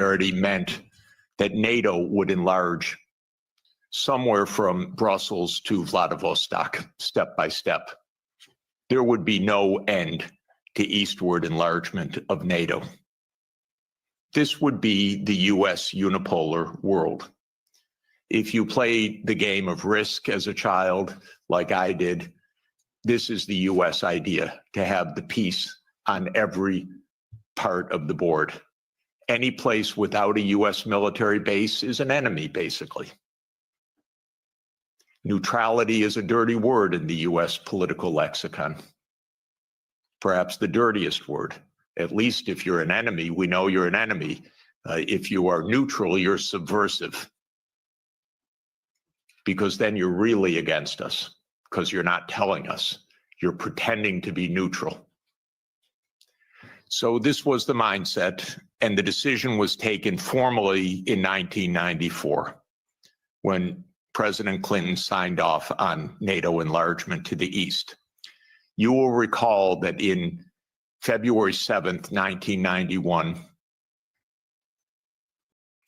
unipolarity meant that NATO would enlarge somewhere from Brussels to Vladivostok, step by step. There would be no end to eastward enlargement of NATO. This would be the US unipolar world. If you played the game of Risk as a child, like I did, this is the US idea, to have the peace on every part of the board. Any place without a US military base is an enemy, basically. Neutrality is a dirty word in the US political lexicon. Perhaps the dirtiest word. At least if you're an enemy, we know you're an enemy. If you are neutral, you're subversive. Because then you're really against us, because you're not telling us. You're pretending to be neutral. So this was the mindset, and the decision was taken formally in 1994, when President Clinton signed off on NATO enlargement to the east. You will recall that in February 7th, 1991,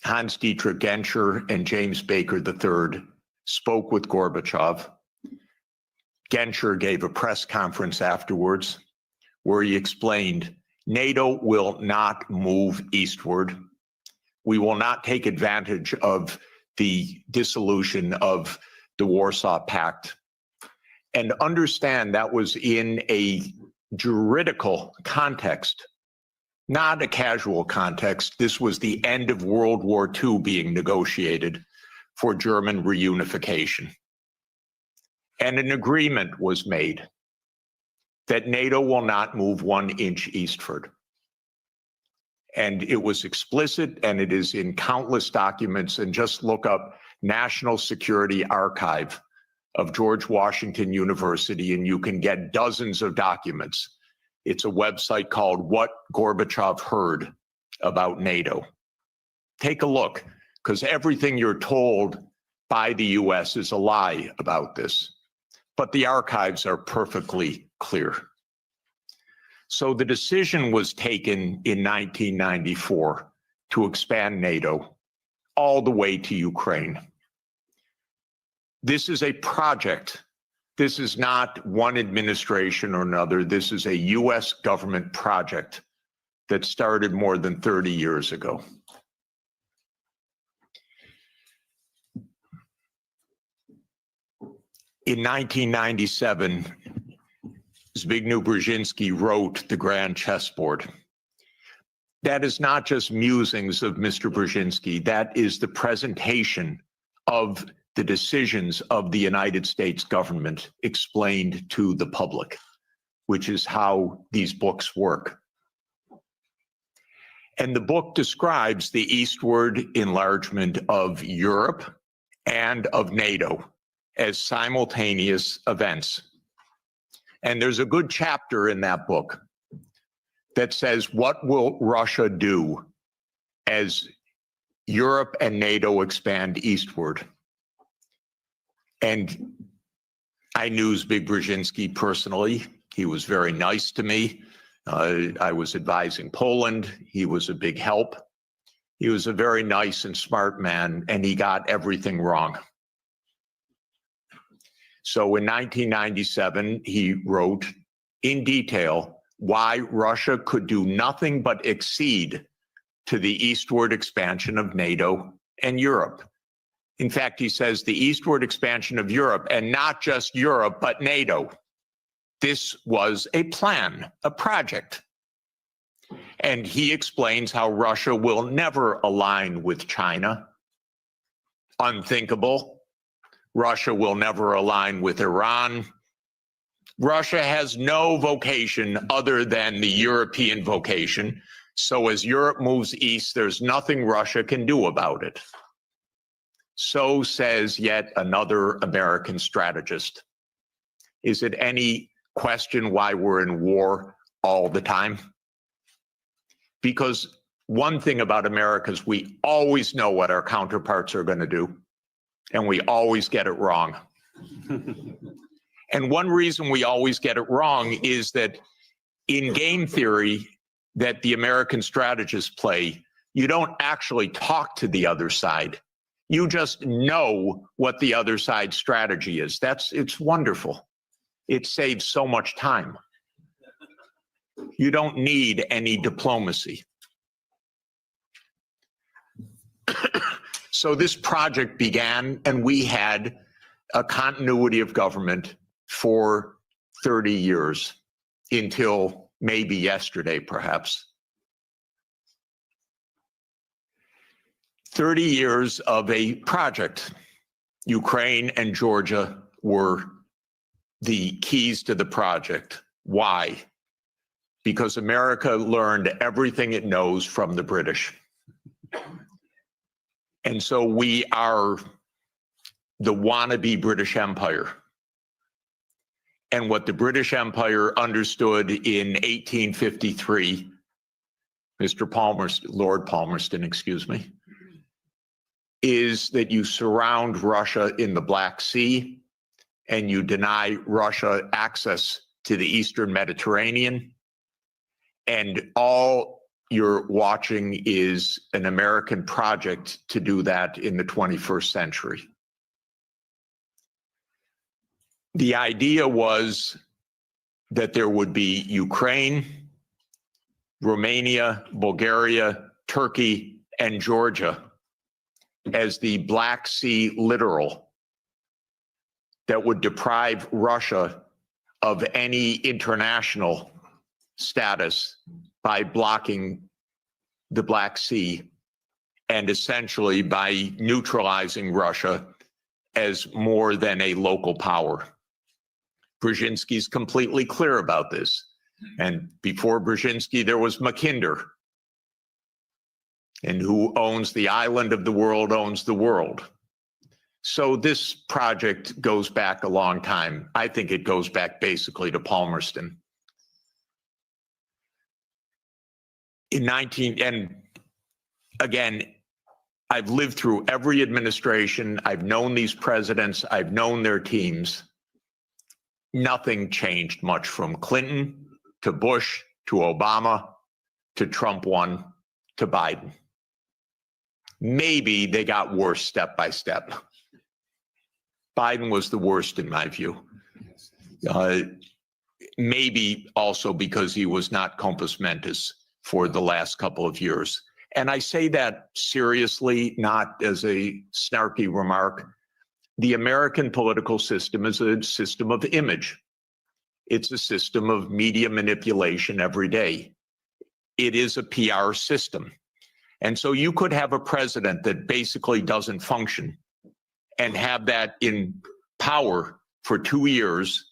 Hans-Dietrich Genscher and James Baker III spoke with Gorbachev. Genscher gave a press conference afterwards where he explained, NATO will not move eastward. We will not take advantage of the dissolution of the Warsaw Pact. And understand that was in a juridical context, not a casual context. This was the end of World War II being negotiated for German reunification. And an agreement was made that NATO will not move 1 inch eastward. And it was explicit, and it is in countless documents. And just look up National Security Archive of George Washington University, and you can get dozens of documents. It's a website called What Gorbachev Heard About NATO. Take a look, because everything you're told by the US is a lie about this. But the archives are perfectly clear. So the decision was taken in 1994 to expand NATO all the way to Ukraine. This is a project. This is not one administration or another. This is a US government project that started more than 30 years ago. In 1997, Zbigniew Brzezinski wrote The Grand Chessboard. That is not just musings of Mr. Brzezinski. That is the presentation of the decisions of the United States government explained to the public, which is how these books work. And the book describes the eastward enlargement of Europe and of NATO as simultaneous events. And there's a good chapter in that book that says, what will Russia do as Europe and NATO expand eastward? And I knew Zbigniew Brzezinski personally. He was very nice to me. I was advising Poland. He was a big help. He was a very nice and smart man, and he got everything wrong. So in 1997, he wrote in detail why Russia could do nothing but accede to the eastward expansion of NATO and Europe. In fact, he says the eastward expansion of Europe, and not just Europe, but NATO. This was a plan, a project. And he explains how Russia will never align with China. Unthinkable. Russia will never align with Iran. Russia has no vocation other than the European vocation. So as Europe moves east, there's nothing Russia can do about it. So says yet another American strategist. Is it any question why we're in war all the time? Because one thing about America is we always know what our counterparts are going to do, and we always get it wrong. And one reason we always get it wrong is that in game theory that the American strategists play, You don't actually talk to the other side. You just know what the other side's strategy is. It's wonderful. It saves so much time. You don't need any diplomacy. So this project began, and we had a continuity of government for 30 years until maybe yesterday, perhaps. 30 years of a project. Ukraine and Georgia were the keys to the project. Why? Because America learned everything it knows from the British. And so we are the wannabe British Empire. And what the British Empire understood in 1853, Lord Palmerston, excuse me, is that you surround Russia in the Black Sea and you deny Russia access to the Eastern Mediterranean. And all you're watching is an American project to do that in the 21st century. The idea was that there would be Ukraine, Romania, Bulgaria, Turkey, and Georgia as the Black Sea littoral that would deprive Russia of any international status by blocking the Black Sea and essentially by neutralizing Russia as more than a local power. Brzezinski's completely clear about this. And before Brzezinski, there was Mackinder. And who owns the island of the world owns the world. So this project goes back a long time. I think it goes back basically to Palmerston. And again, I've lived through every administration. I've known these presidents. I've known their teams. Nothing changed much from Clinton to Bush to Obama to Trump 1 to Biden. Maybe they got worse step by step. Biden was the worst in my view. Maybe also because he was not compos mentis for the last couple of years. And I say that seriously, not as a snarky remark. The American political system is a system of image. It's a system of media manipulation every day. It is a PR system. And so you could have a president that basically doesn't function and have that in power for 2 years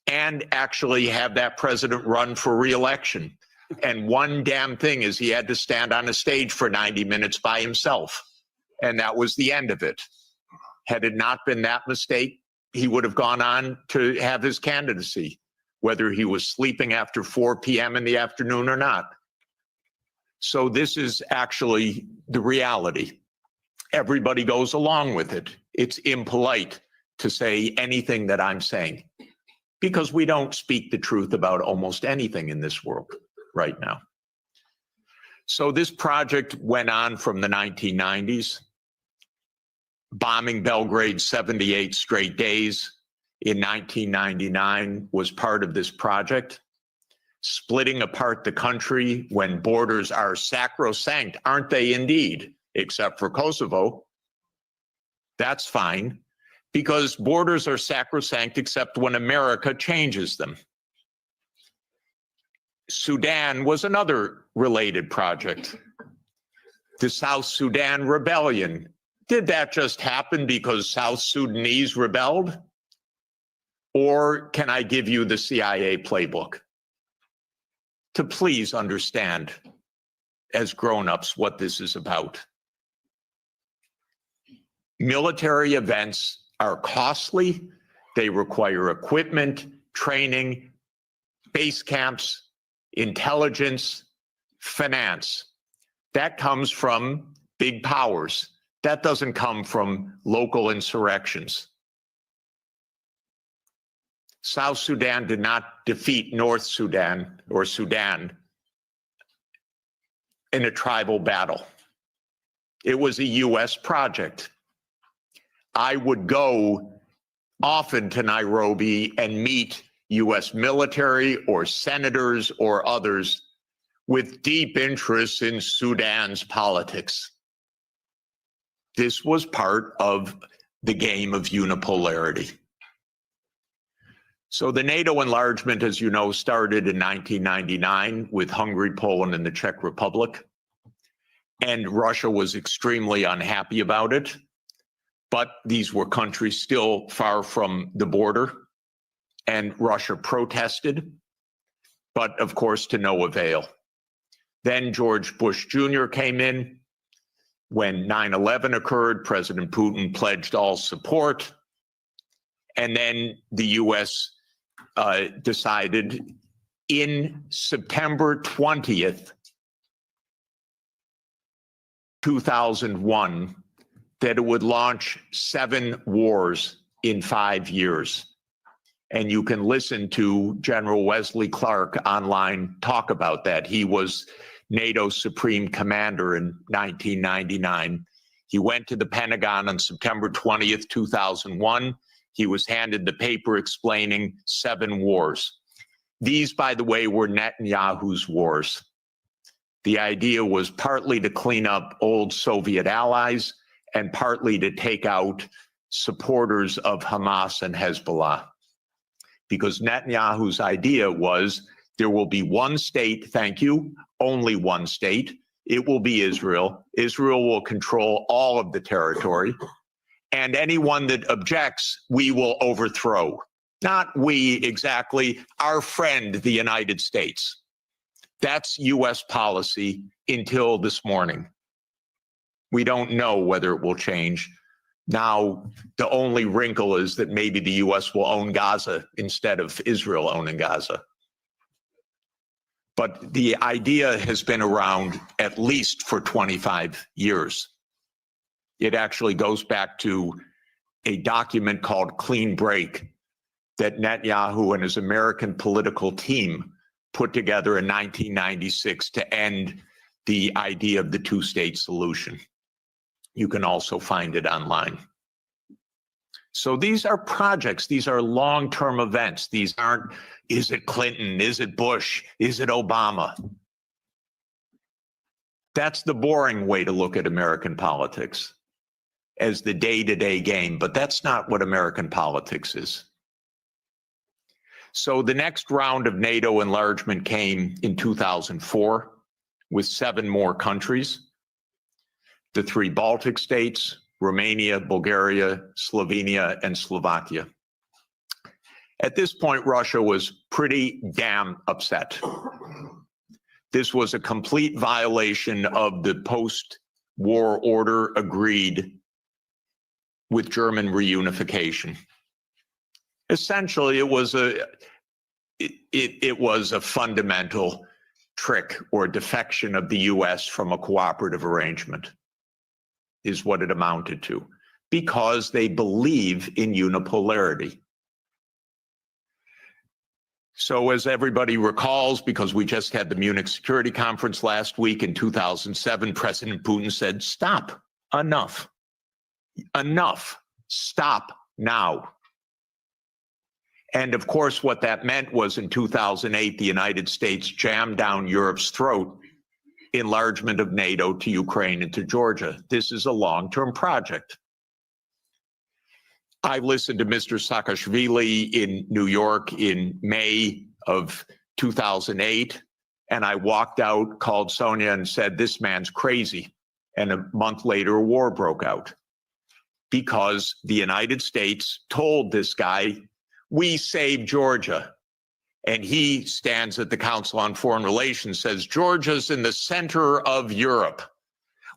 and actually have that president run for re-election. And one damn thing is he had to stand on a stage for 90 minutes by himself. And that was the end of it. Had it not been that mistake, he would have gone on to have his candidacy, whether he was sleeping after 4 p.m. in the afternoon or not. So this is actually the reality. Everybody goes along with it. It's impolite to say anything that I'm saying because we don't speak the truth about almost anything in this world right now. So this project went on from the 1990s, bombing Belgrade 78 straight days in 1999 was part of this project. Splitting apart the country when borders are sacrosanct, aren't they indeed? Except for Kosovo. That's fine, because borders are sacrosanct except when America changes them. Sudan was another related project. The South Sudan rebellion. Did that just happen because South Sudanese rebelled? Or can I give you the CIA playbook to please understand as grown-ups what this is about? Military events are costly. They require equipment, training, base camps, intelligence, finance. That comes from big powers. That doesn't come from local insurrections. South Sudan did not defeat North Sudan or Sudan in a tribal battle. It was a U.S. project. I would go often to Nairobi and meet U.S. military or senators or others with deep interests in Sudan's politics. This was part of the game of unipolarity. So the NATO enlargement, as you know, started in 1999 with Hungary, Poland, and the Czech Republic. And Russia was extremely unhappy about it. But these were countries still far from the border. And Russia protested, but of course to no avail. Then George Bush Jr. came in. When 9/11 occurred, President Putin pledged all support. And then the U.S. Decided in September 20th, 2001, that it would launch 7 wars in 5 years. And you can listen to General Wesley Clark online talk about that. He was NATO's supreme commander in 1999. He went to the Pentagon on September 20th, 2001. He was handed the paper explaining 7 wars. These, by the way, were Netanyahu's wars. The idea was partly to clean up old Soviet allies and partly to take out supporters of Hamas and Hezbollah. Because Netanyahu's idea was there will be one state, thank you, only one state. It will be Israel. Israel will control all of the territory. And anyone that objects, we will overthrow. Not we exactly, our friend, the United States. That's U.S. policy until this morning. We don't know whether it will change. Now, the only wrinkle is that maybe the U.S. will own Gaza instead of Israel owning Gaza. But the idea has been around at least for 25 years. It actually goes back to a document called Clean Break that Netanyahu and his American political team put together in 1996 to end the idea of the two-state solution. You can also find it online. So these are projects. These are long-term events. These aren't, is it Clinton? Is it Bush? Is it Obama? That's the boring way to look at American politics, as the day-to-day game, but that's not what American politics is. So the next round of NATO enlargement came in 2004 with 7 more countries. The 3 Baltic states, Romania, Bulgaria, Slovenia, and Slovakia. At this point, Russia was pretty damn upset. This was a complete violation of the post-war order agreed with German reunification. Essentially, it was a fundamental trick or defection of the U.S. from a cooperative arrangement, is what it amounted to, because they believe in unipolarity. So as everybody recalls, because we just had the Munich Security Conference last week in 2007, President Putin said, stop, enough, stop now. And of course, what that meant was in 2008, the United States jammed down Europe's throat enlargement of NATO to Ukraine and to Georgia. This is a long-term project. I listened to Mr. Saakashvili in New York in May of 2008, and I walked out, called Sonia and said, this man's crazy. And a month later, a war broke out because the United States told this guy, we saved Georgia. And he stands at the Council on Foreign Relations, says, Georgia's in the center of Europe.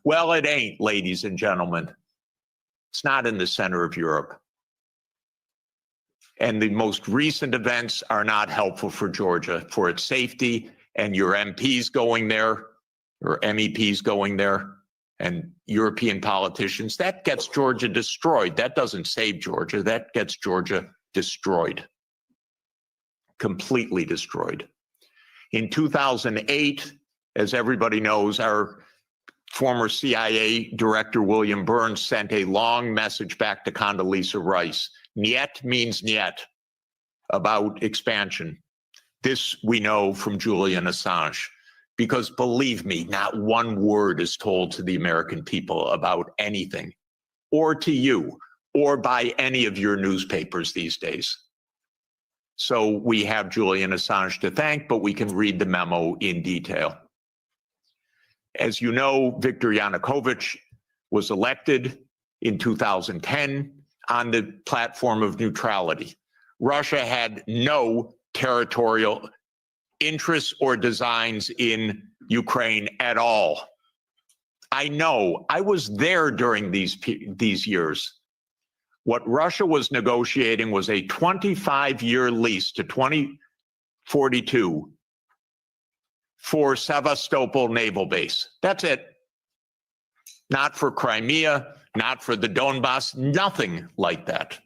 Well, it ain't, ladies and gentlemen. It's not in the center of Europe. And the most recent events are not helpful for Georgia, for its safety, and your MPs going there, or MEPs going there, and European politicians. That gets Georgia destroyed. That doesn't save Georgia. That gets Georgia destroyed. Completely destroyed. In 2008, As everybody knows, our former CIA director, William Burns, sent a long message back to Condoleezza Rice. Niet means niet, about expansion. This we know from Julian Assange, because believe me, not one word is told to the American people about anything, or to you, or by any of your newspapers these days. So we have Julian Assange to thank, but we can read the memo in detail. As you know, Viktor Yanukovych was elected in 2010 on the platform of neutrality. Russia had no territorial interests or designs in Ukraine at all. I know, I was there during these years. What Russia was negotiating was a 25-year lease to 2042 for Sevastopol Naval Base. That's it. Not for Crimea, not for the Donbass, nothing like that.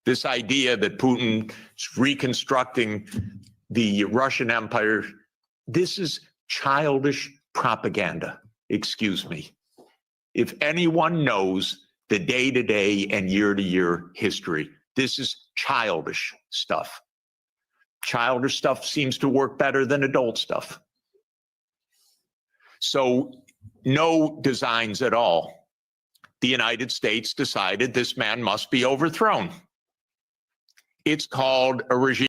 This idea that Putin is reconstructing the Russian Empire, this is childish propaganda, excuse me. If anyone knows the day-to-day and year-to-year history, this is childish stuff. Childish stuff seems to work better than adult stuff. So no designs at all. The United States decided this man must be overthrown. It's called a regime